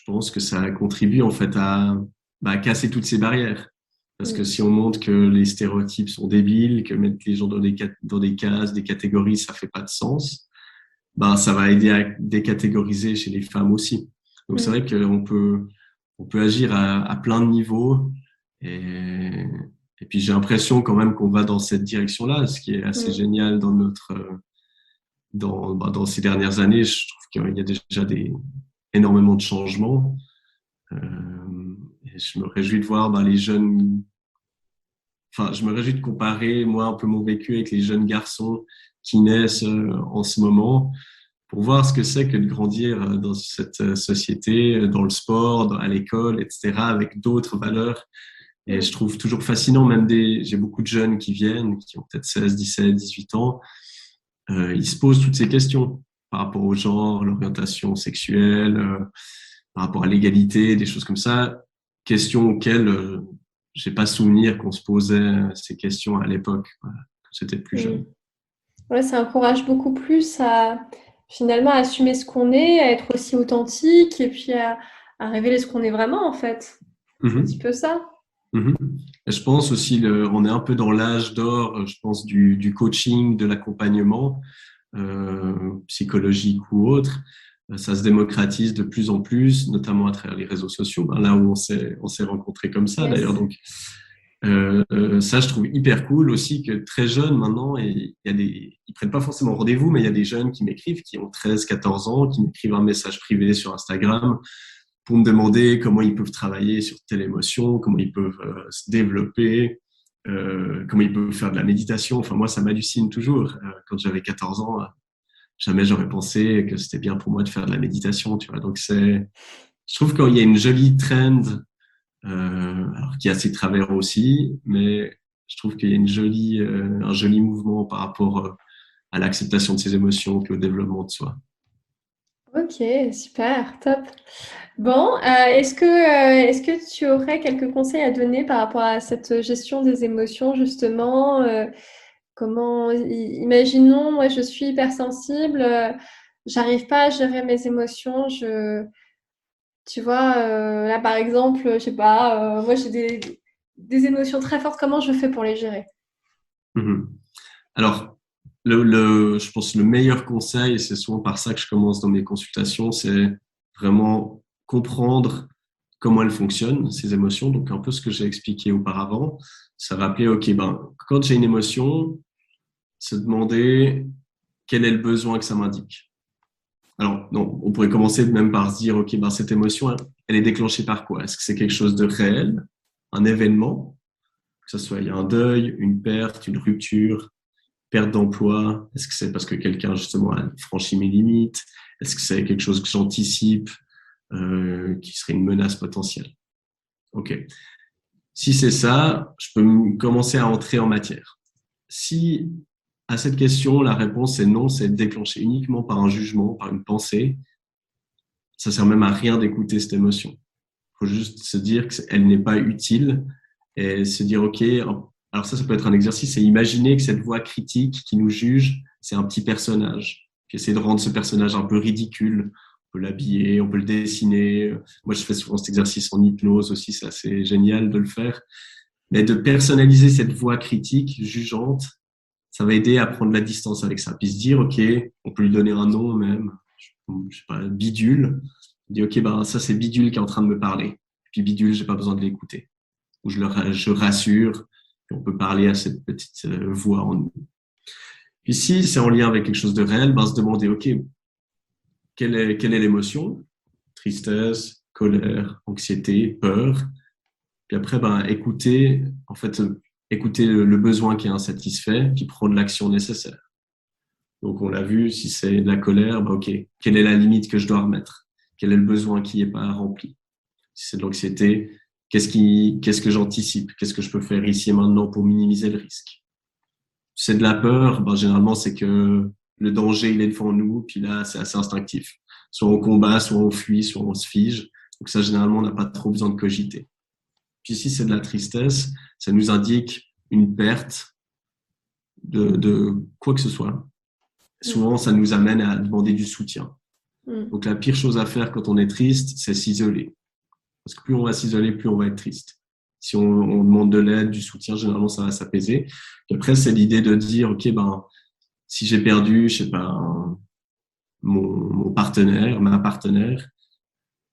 pense que ça contribue en fait à casser toutes ces barrières. Parce que si on montre que les stéréotypes sont débiles, que mettre les gens dans des cases, des catégories, ça fait pas de sens, ben, ça va aider à décatégoriser chez les femmes aussi. Donc, c'est vrai on peut agir à plein de niveaux. Et, et puis, j'ai l'impression quand même qu'on va dans cette direction-là, ce qui est assez génial dans dans ces dernières années. Je trouve qu'il y a déjà énormément de changements. Et je me réjouis de voir les jeunes. Enfin, je me réjouis de comparer, moi, un peu mon vécu avec les jeunes garçons qui naissent en ce moment pour voir ce que c'est que de grandir dans cette société, dans le sport, à l'école, etc., avec d'autres valeurs. Et je trouve toujours fascinant, j'ai beaucoup de jeunes qui viennent, qui ont peut-être 16, 17, 18 ans, ils se posent toutes ces questions par rapport au genre, l'orientation sexuelle, par rapport à l'égalité, des choses comme ça, questions auxquelles j'ai pas souvenir qu'on se posait ces questions à l'époque, quand c'était plus jeune. Ouais, ça encourage beaucoup plus à finalement assumer ce qu'on est, à être aussi authentique et puis à révéler ce qu'on est vraiment en fait. C'est un petit peu ça. Et je pense aussi, on est un peu dans l'âge d'or, je pense, du coaching, de l'accompagnement psychologique ou autre. Ça se démocratise de plus en plus, notamment à travers les réseaux sociaux, là où on s'est rencontrés comme ça d'ailleurs. Donc, ça, je trouve hyper cool aussi que très jeunes maintenant, ils prennent pas forcément rendez-vous, mais il y a des jeunes qui m'écrivent, qui ont 13, 14 ans, qui m'écrivent un message privé sur Instagram pour me demander comment ils peuvent travailler sur telle émotion, comment ils peuvent se développer, comment ils peuvent faire de la méditation. Enfin, moi, ça m'hallucine toujours. Quand j'avais 14 ans, jamais j'aurais pensé que c'était bien pour moi de faire de la méditation, tu vois. Donc, je trouve qu'il y a une jolie trend, alors qui a ses travers aussi, mais je trouve qu'il y a un joli mouvement par rapport à l'acceptation de ses émotions et au développement de soi. Ok, super, top. Bon, est-ce que tu aurais quelques conseils à donner par rapport à cette gestion des émotions, justement? Imaginons, moi, je suis hypersensible, j'arrive pas à gérer mes émotions. Tu vois, là, par exemple, je sais pas, moi, j'ai des émotions très fortes. Comment je fais pour les gérer? Mhm. Alors, je pense que le meilleur conseil, et c'est souvent par ça que je commence dans mes consultations, c'est vraiment comprendre comment elles fonctionnent, ces émotions. Donc, un peu ce que j'ai expliqué auparavant, ça va appeler, OK, quand j'ai une émotion, se demander quel est le besoin que ça m'indique. Alors, non, on pourrait commencer même par se dire, OK, cette émotion, elle est déclenchée par quoi? Est-ce que c'est quelque chose de réel, un événement, que ce soit il y a un deuil, une perte, une rupture, perte d'emploi? Est-ce que c'est parce que quelqu'un, justement, a franchi mes limites? Est-ce que c'est quelque chose que j'anticipe, qui serait une menace potentielle? OK. Si c'est ça, je peux commencer à entrer en matière. Si à cette question, la réponse est non, c'est déclenché uniquement par un jugement, par une pensée, ça sert même à rien d'écouter cette émotion. Il faut juste se dire qu'elle n'est pas utile et se dire, OK, alors ça peut être un exercice, c'est imaginer que cette voix critique qui nous juge, c'est un petit personnage. Puis essayer de rendre ce personnage un peu ridicule. On peut l'habiller, on peut le dessiner. Moi, je fais souvent cet exercice en hypnose aussi, c'est assez génial de le faire. Mais de personnaliser cette voix critique, jugeante, ça va aider à prendre la distance avec ça. Puis se dire, OK, on peut lui donner un nom même, je sais pas, Bidule. On dit, OK, ça c'est Bidule qui est en train de me parler. Et puis Bidule, j'ai pas besoin de l'écouter. Ou je rassure, et on peut parler à cette petite voix en nous. Puis si c'est en lien avec quelque chose de réel, se demander, OK, quelle est l'émotion? Tristesse, colère, anxiété, peur. Puis après, écouter, en fait, écouter le besoin qui est insatisfait, puis prendre l'action nécessaire. Donc, on l'a vu, si c'est de la colère, OK, quelle est la limite que je dois remettre? Quel est le besoin qui n'est pas rempli? Si c'est de l'anxiété, qu'est-ce que j'anticipe? Qu'est-ce que je peux faire ici et maintenant pour minimiser le risque? Si c'est de la peur, généralement, c'est que le danger, il est devant nous, puis là, c'est assez instinctif. Soit on combat, soit on fuit, soit on se fige. Donc ça, généralement, on n'a pas trop besoin de cogiter. Puis si c'est de la tristesse, ça nous indique une perte de quoi que ce soit. Souvent, ça nous amène à demander du soutien. Donc la pire chose à faire quand on est triste, c'est s'isoler. Parce que plus on va s'isoler, plus on va être triste. Si on demande de l'aide, du soutien, généralement, ça va s'apaiser. Puis après, c'est l'idée de dire, OK, ben, si j'ai perdu, je sais pas, mon partenaire, ma partenaire,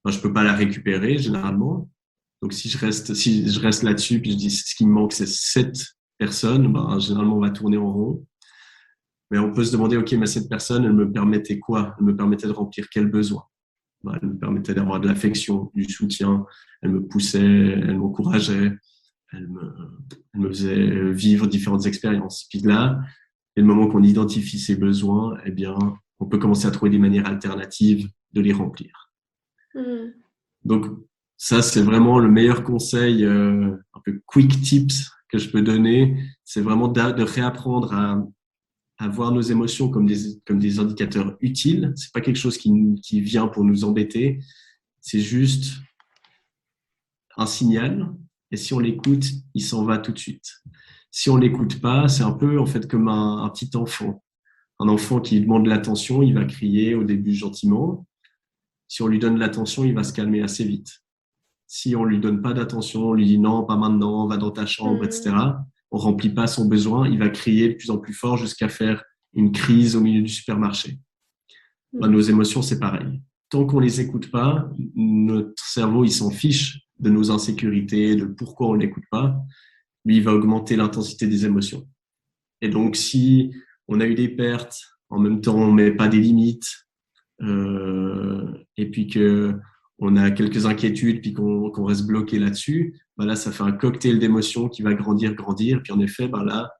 ben, je peux pas la récupérer, généralement. Donc, si je reste là-dessus, puis je dis, ce qui me manque, c'est cette personne, ben, généralement, on va tourner en rond. Mais on peut se demander, OK, mais cette personne, elle me permettait quoi? Elle me permettait de remplir quel besoin? Ben, elle me permettait d'avoir de l'affection, du soutien. Elle me poussait, elle m'encourageait. Elle me, elle me faisait vivre différentes expériences. Puis là, dès le moment qu'on identifie ces besoins, eh bien, on peut commencer à trouver des manières alternatives de les remplir. Mmh. Donc, ça, c'est vraiment le meilleur conseil, un peu quick tips que je peux donner. C'est vraiment de réapprendre à voir nos émotions comme des indicateurs utiles. C'est pas quelque chose qui vient pour nous embêter. C'est juste un signal. Et si on l'écoute, il s'en va tout de suite. Si on l'écoute pas, c'est un peu en fait comme un petit enfant. Un enfant qui demande l'attention, il va crier au début gentiment. Si on lui donne l'attention, il va se calmer assez vite. Si on lui donne pas d'attention, on lui dit non, pas maintenant, va dans ta chambre, Mmh. etc. On remplit pas son besoin, il va crier de plus en plus fort jusqu'à faire une crise au milieu du supermarché. Ben, Mmh. nos émotions, c'est pareil. Tant qu'on les écoute pas, notre cerveau, il s'en fiche de nos insécurités, de pourquoi on l'écoute pas. Lui, il va augmenter l'intensité des émotions. Et donc, si on a eu des pertes, en même temps, on met pas des limites, et puis que on a quelques inquiétudes, puis qu'on reste bloqué là-dessus, ben là, ça fait un cocktail d'émotions qui va grandir, grandir. Puis en effet, ben là,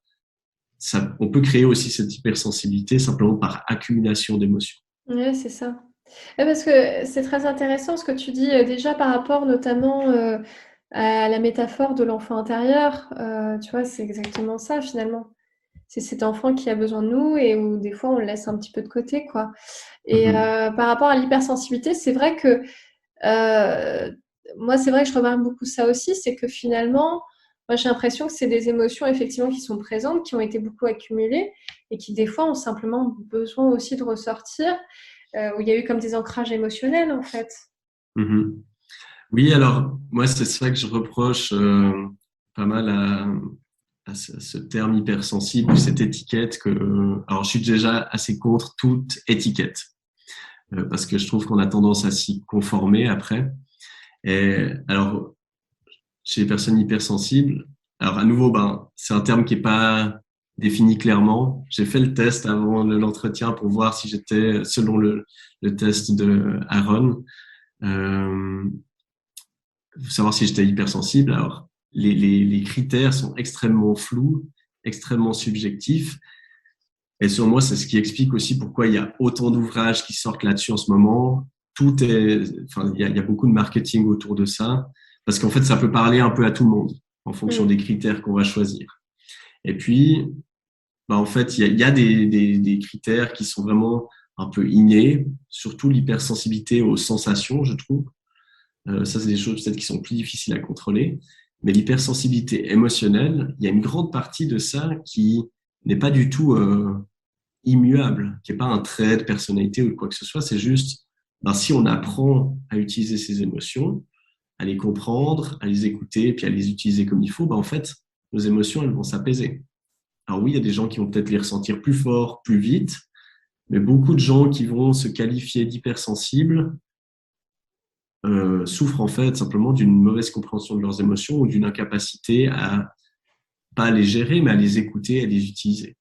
on peut créer aussi cette hypersensibilité simplement par accumulation d'émotions. Ouais, c'est ça. Ouais, parce que c'est très intéressant ce que tu dis, déjà par rapport notamment, à la métaphore de l'enfant intérieur, tu vois? C'est exactement ça finalement. C'est cet enfant qui a besoin de nous et où des fois on le laisse un petit peu de côté, quoi. Et Mhm. par rapport à l'hypersensibilité, c'est vrai que, moi, c'est vrai que je remarque beaucoup ça aussi, c'est que finalement, moi j'ai l'impression que c'est des émotions effectivement qui sont présentes, qui ont été beaucoup accumulées et qui des fois ont simplement besoin aussi de ressortir, où il y a eu comme des ancrages émotionnels en fait. Mhm. Oui, alors moi, c'est ça que je reproche pas mal à ce terme hypersensible, cette étiquette que. Alors, je suis déjà assez contre toute étiquette parce que je trouve qu'on a tendance à s'y conformer après. Et alors, chez les personnes hypersensibles, alors à nouveau, ben, c'est un terme qui est pas défini clairement. J'ai fait le test avant l'entretien pour voir si j'étais selon le test de Aaron. Euh, savoir si j'étais hypersensible. Alors, les critères sont extrêmement flous, extrêmement subjectifs. Et selon moi, c'est ce qui explique aussi pourquoi il y a autant d'ouvrages qui sortent là-dessus en ce moment. Enfin, il y a beaucoup de marketing autour de ça, parce qu'en fait, ça peut parler un peu à tout le monde en fonction Mmh. des critères qu'on va choisir. Et puis, bah, en fait, il y a des critères qui sont vraiment un peu innés, surtout l'hypersensibilité aux sensations, je trouve. Ça, c'est des choses peut-être qui sont plus difficiles à contrôler. Mais l'hypersensibilité émotionnelle, il y a une grande partie de ça qui n'est pas du tout immuable, qui n'est pas un trait de personnalité ou quoi que ce soit. C'est juste, ben, si on apprend à utiliser ses émotions, à les comprendre, à les écouter, puis à les utiliser comme il faut, ben, en fait, nos émotions, elles vont s'apaiser. Alors oui, il y a des gens qui vont peut-être les ressentir plus fort, plus vite, mais beaucoup de gens qui vont se qualifier d'hypersensibles souffrent en fait simplement d'une mauvaise compréhension de leurs émotions ou d'une incapacité à pas les gérer, mais à les écouter, à les utiliser.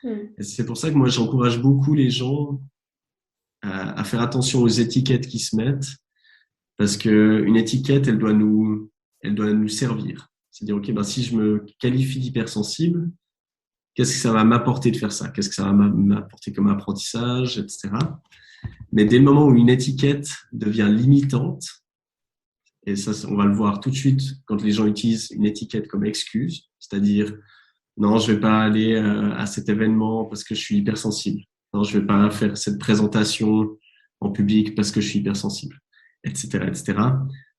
Mmh. Et c'est pour ça que moi j'encourage beaucoup les gens à faire attention aux étiquettes qui se mettent, parce que une étiquette, elle doit nous servir. C'est-à-dire, ok, ben si je me qualifie d'hypersensible, qu'est-ce que ça va m'apporter de faire ça? Qu'est-ce que ça va m'apporter comme apprentissage, etc. Mais dès le moment où une étiquette devient limitante, et ça, on va le voir tout de suite quand les gens utilisent une étiquette comme excuse, c'est-à-dire non, je vais pas aller à cet événement parce que je suis hypersensible. Non, je vais pas faire cette présentation en public parce que je suis hypersensible, etc., etc.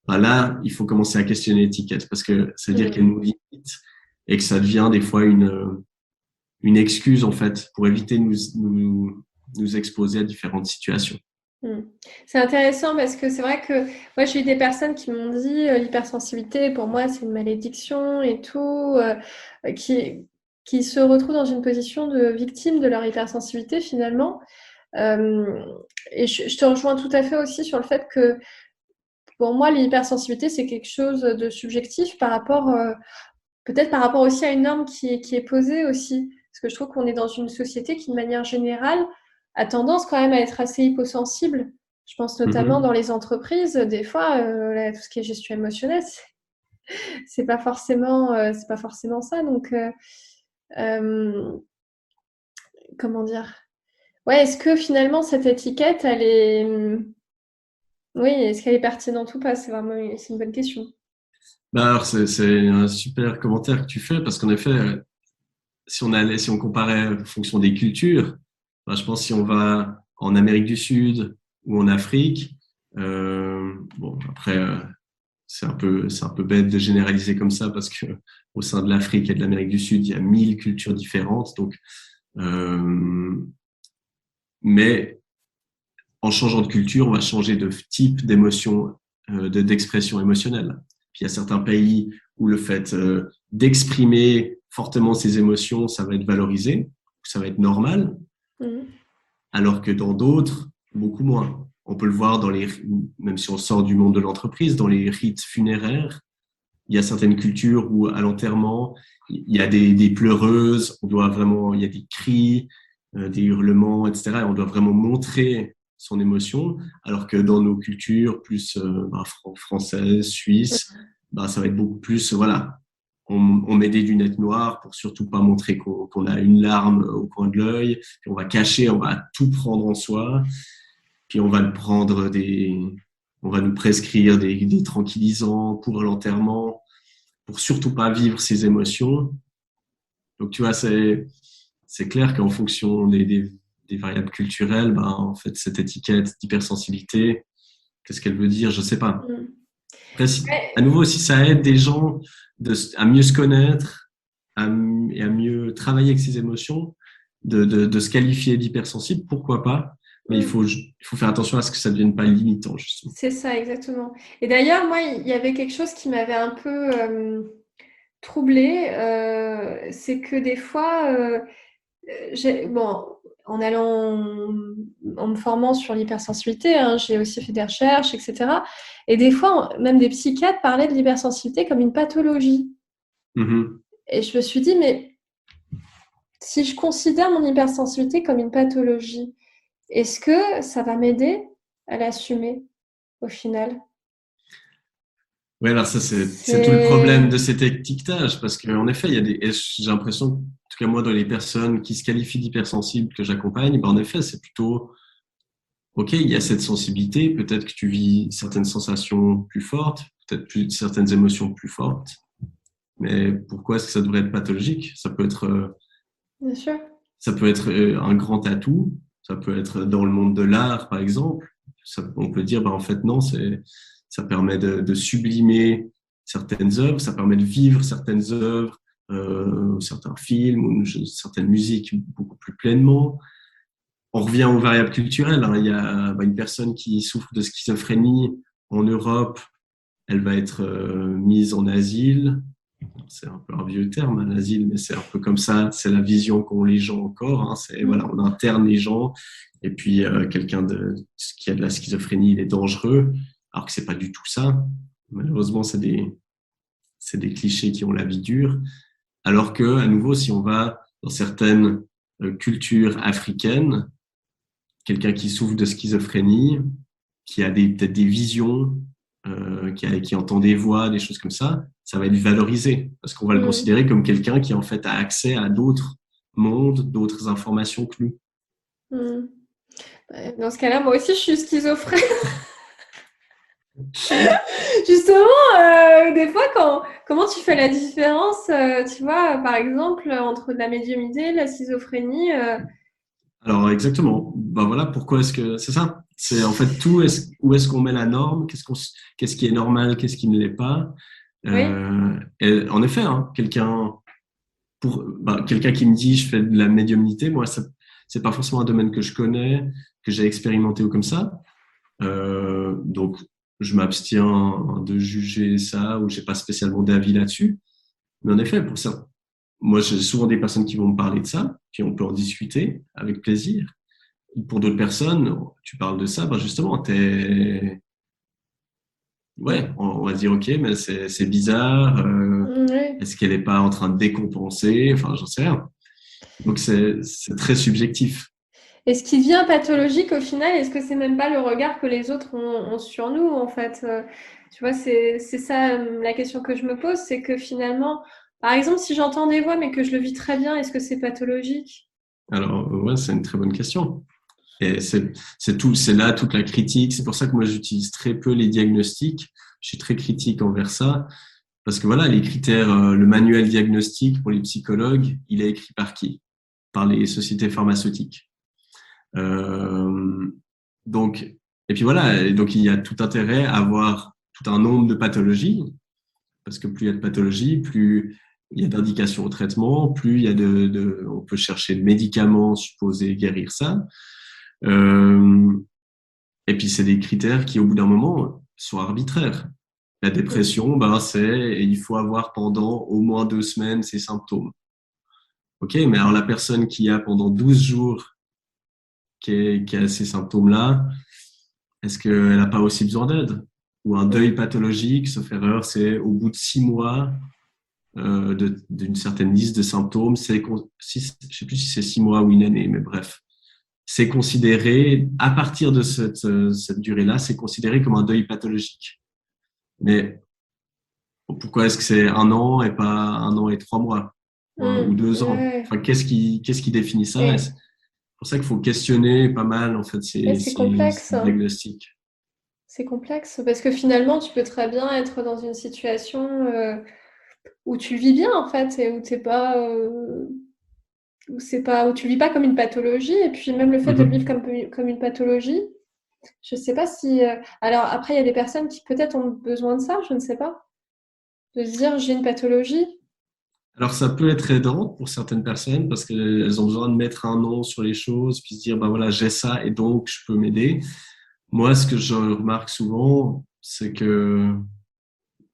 Ben là, il faut commencer à questionner l'étiquette parce que ça veut dire qu'elle Mmh. nous limite et que ça devient des fois une excuse en fait pour éviter de nous exposer à différentes situations. Mm. C'est intéressant parce que c'est vrai que moi j'ai eu des personnes qui m'ont dit l'hypersensibilité pour moi c'est une malédiction et tout, qui, qui se retrouvent dans une position de victime de leur hypersensibilité finalement. Euh, et je te rejoins tout à fait aussi sur le fait que pour moi l'hypersensibilité c'est quelque chose de subjectif par rapport, peut-être par rapport aussi à une norme qui est posée aussi. Parce que je trouve qu'on est dans une société qui de manière générale a tendance quand même à être assez hyposensible. Je pense notamment dans Mhm. les entreprises, des fois, tout ce qui est gestion émotionnelle, c'est pas forcément ça. Donc, euh, comment dire? Ouais, est-ce que finalement cette étiquette, elle est, oui, est-ce qu'elle est pertinente ou pas? C'est une bonne question. Bah alors c'est un super commentaire que tu fais parce qu'en effet, si on comparait en fonction des cultures, bah, je pense que si on va en Amérique du Sud ou en Afrique, bon après c'est un peu bête de généraliser comme ça parce que au sein de l'Afrique et de l'Amérique du Sud, il y a 1000 cultures différentes. Donc, euh, mais en changeant de culture, on va changer de type d'émotion, d'expression émotionnelle. Puis il y a certains pays où le fait d'exprimer fortement ses émotions, ça va être valorisé, ça va être normal, Mhm. alors que dans d'autres, beaucoup moins. On peut le voir dans les, même si on sort du monde de l'entreprise, dans les rites funéraires, il y a certaines cultures où à l'enterrement, il y a des pleureuses, on doit vraiment, il y a des cris, des hurlements, etc. Et on doit vraiment montrer son émotion, alors que dans nos cultures plus françaises, suisses, bah, ça va être beaucoup plus, voilà, on met des lunettes noires pour surtout pas montrer qu'on a une larme au coin de l'œil, puis on va cacher, on va tout prendre en soi, puis on va le prendre on va nous prescrire des tranquillisants pour l'enterrement, pour surtout pas vivre ses émotions. Donc, tu vois, c'est clair qu'en fonction des variables culturelles, ben, en fait, cette étiquette d'hypersensibilité, qu'est-ce qu'elle veut dire? Je sais pas. Mhm. Après, à Ouais. nouveau, si ça aide des gens à mieux se connaître et à mieux travailler avec ses émotions, de se qualifier d'hypersensible, pourquoi pas? Mais Mhm. il faut faire attention à ce que ça ne devienne pas limitant, justement. C'est ça, exactement. Et d'ailleurs, moi, il y avait quelque chose qui m'avait un peu troublée, c'est que des fois, bon, en allant, en me formant sur l'hypersensibilité, hein, j'ai aussi fait des recherches, etc. Et des fois, même des psychiatres parlaient de l'hypersensibilité comme une pathologie. Mhm. Et je me suis dit, mais si je considère mon hypersensibilité comme une pathologie, est-ce que ça va m'aider à l'assumer au final? Oui, alors ça, c'est tout le problème C'est... de cet étiquetage, parce qu'en effet, il y a j'ai l'impression, en tout cas moi, dans les personnes qui se qualifient d'hypersensibles que j'accompagne, ben en effet, c'est plutôt, OK, il y a cette sensibilité, peut-être que tu vis certaines sensations plus fortes, peut-être plus, certaines émotions plus fortes, mais pourquoi est-ce que ça devrait être pathologique? Bien sûr. Ça peut être un grand atout, ça peut être dans le monde de l'art, par exemple. On peut dire, bah, en fait, non, ça permet de sublimer certaines œuvres, ça permet de vivre certaines œuvres, certains films ou certaines musiques beaucoup plus pleinement. On revient aux variables culturelles, hein. Il y a bah, une personne qui souffre de schizophrénie en Europe, elle va être mise en asile. C'est un peu un vieux terme, hein, l'asile, mais c'est un peu comme ça, c'est la vision qu'ont les gens encore. Hein, c'est voilà, Mm. on interne les gens, et puis quelqu'un qui a de la schizophrénie, il est dangereux, alors que c'est pas du tout ça. Malheureusement, c'est des clichés qui ont la vie dure. Alors que, à nouveau, si on va dans certaines cultures africaines, quelqu'un qui souffre de schizophrénie, qui a peut-être des visions, qui entend des voix, des choses comme ça va être valorisé parce qu'on va le Mm. considérer comme quelqu'un qui en fait a accès à d'autres mondes, d'autres informations que nous. Mm. Ouais, dans ce cas-là, moi aussi, je suis schizophrène. Justement, des fois, comment tu fais la différence, tu vois, par exemple, entre de la médiumnité, de la schizophrénie Alors exactement, ben voilà pourquoi est-ce que c'est ça. C'est en fait tout, où est-ce qu'on met la norme, qu'est-ce qui est normal, qu'est-ce qui ne l'est pas. Oui, Et en effet, hein, quelqu'un qui me dit je fais de la médiumnité, moi c'est pas forcément un domaine que je connais, que j'ai expérimenté ou comme ça. Donc, je m'abstiens de juger ça ou j'ai pas spécialement d'avis là-dessus. Mais en effet, pour ça, moi, j'ai souvent des personnes qui vont me parler de ça, puis on peut en discuter avec plaisir. Pour d'autres personnes, tu parles de ça, ben justement, ouais, on va dire, ok, mais c'est bizarre. Ouais. Est-ce qu'elle est pas en train de décompenser? Enfin, j'en sais rien. Donc, c'est très subjectif. Et ce qui devient pathologique au final, est-ce que c'est même pas le regard que les autres ont sur nous en fait? Tu vois, c'est ça la question que je me pose, c'est que finalement, par exemple, si j'entends des voix mais que je le vis très bien, est-ce que c'est pathologique? Alors, ouais, c'est une très bonne question. Et c'est là toute la critique. C'est pour ça que moi, j'utilise très peu les diagnostics. Je suis très critique envers ça. Parce que voilà, les critères, le manuel diagnostique pour les psychologues, il est écrit par qui? Par les sociétés pharmaceutiques. Euh, donc, et puis voilà, et donc il y a tout intérêt à avoir tout un nombre de pathologies, parce que plus il y a de pathologies, plus il y a d'indications au traitement, plus il y a on peut chercher de médicaments supposés guérir ça. Euh, et puis c'est des critères qui, au bout d'un moment, sont arbitraires. La Mmh. dépression, ben c'est il faut avoir pendant au moins 2 semaines ces symptômes. Ok, mais alors la personne qui a pendant 12 jours qui a ces symptômes-là, est-ce qu'elle n'a pas aussi besoin d'aide? Ou un deuil Mmh. pathologique, sauf erreur, c'est au bout de 6 mois d'une certaine liste de symptômes, je ne sais plus si c'est 6 mois ou une année, mais bref, c'est considéré, à partir de cette durée-là, c'est considéré comme un deuil pathologique. Mais pourquoi est-ce que c'est 1 an et pas 1 an et 3 mois ou Mmh. 2 ans? Ouais. Enfin, qu'est-ce qui définit ça? Et c'est Et pour ça qu'il faut questionner pas mal en fait c'est complexe, ces hein. diagnostics. C'est complexe parce que finalement, tu peux très bien être dans une situation, où tu vis bien en fait et où t'es pas, où c'est pas où tu vis pas comme une pathologie et puis même le fait de le vivre Mhm. comme une pathologie, je sais pas si, alors après il y a des personnes qui peut-être ont besoin de ça, je ne sais pas, de se dire: «J'ai une pathologie». Alors ça peut être aidant pour certaines personnes parce qu'elles ont besoin de mettre un nom sur les choses puis se dire bah voilà j'ai ça et donc je peux m'aider. Moi ce que je remarque souvent c'est que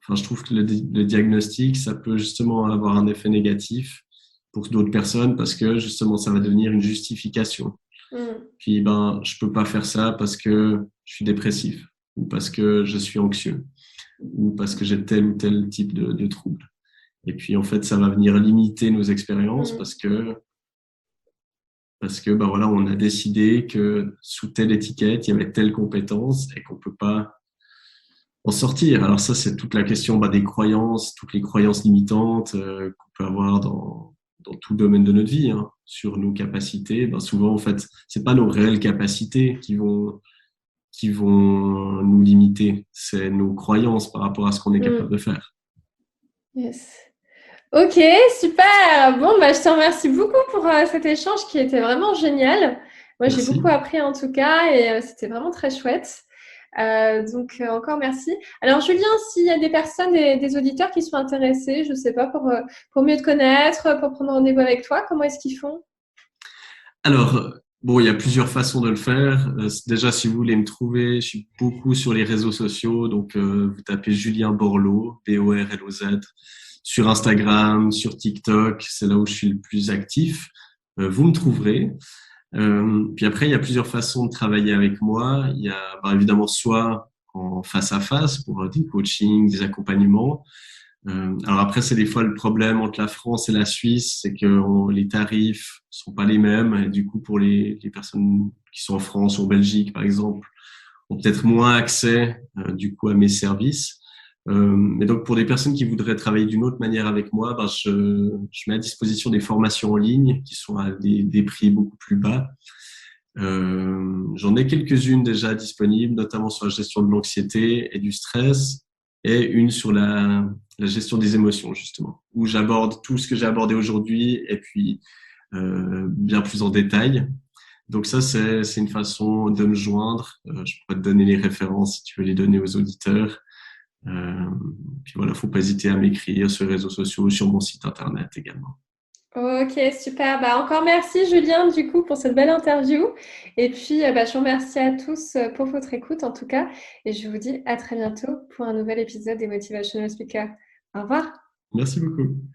enfin je trouve que le diagnostic ça peut justement avoir un effet négatif pour d'autres personnes parce que justement ça va devenir une justification. Mmh. Puis ben je peux pas faire ça parce que je suis dépressif ou parce que je suis anxieux ou parce que j'ai tel ou tel type de trouble. Et puis, en fait, ça va venir limiter nos expériences Mmh. parce que, bah voilà, on a décidé que sous telle étiquette, il y avait telle compétence et qu'on peut pas en sortir. Alors ça, c'est toute la question bah, des croyances, toutes les croyances limitantes qu'on peut avoir dans tout domaine de notre vie, hein, sur nos capacités. Ben, souvent, en fait, c'est pas nos réelles capacités qui vont nous limiter. C'est nos croyances par rapport à ce qu'on est capable Mmh. de faire. Yes. OK, super! Bon, bah, je te remercie beaucoup pour, cet échange qui était vraiment génial. Moi, j'ai beaucoup Merci. appris en tout cas et c'était vraiment très chouette. Donc encore merci. Alors Julien, s'il y a des personnes, des auditeurs qui sont intéressés, je sais pas, pour mieux te connaître, pour prendre rendez-vous avec toi, comment est-ce qu'ils font? Alors, bon, il y a plusieurs façons de le faire. Déjà, si vous voulez me trouver, je suis beaucoup sur les réseaux sociaux. Donc, vous tapez Julien Borloo, Borloz, sur Instagram, sur TikTok. C'est là où je suis le plus actif. Vous me trouverez. Puis après, il y a plusieurs façons de travailler avec moi. Il y a bah, évidemment soit en face à face pour des coachings, des accompagnements. Alors après, c'est des fois le problème entre la France et la Suisse, c'est que les tarifs sont pas les mêmes. Et du coup, pour les personnes qui sont en France ou en Belgique, par exemple, ont peut-être moins accès du coup à mes services. Mais donc, pour des personnes qui voudraient travailler d'une autre manière avec moi, ben, je mets à disposition des formations en ligne qui sont à des prix beaucoup plus bas. J'en ai quelques-unes déjà disponibles, notamment sur la gestion de l'anxiété et du stress, et une sur la gestion des émotions, justement, où j'aborde tout ce que j'ai abordé aujourd'hui, et puis bien plus en détail. Donc ça, c'est une façon de me joindre. Je pourrais te donner les références si tu veux les donner aux auditeurs. Euh, Puis voilà, faut pas hésiter à m'écrire sur les réseaux sociaux, sur mon site internet également. Ok, super. Bah, encore merci Julien du coup pour cette belle interview. Et puis bah, je vous remercie à tous pour votre écoute en tout cas. Et je vous dis à très bientôt pour un nouvel épisode des Motivational Speakers. Au revoir. Merci beaucoup.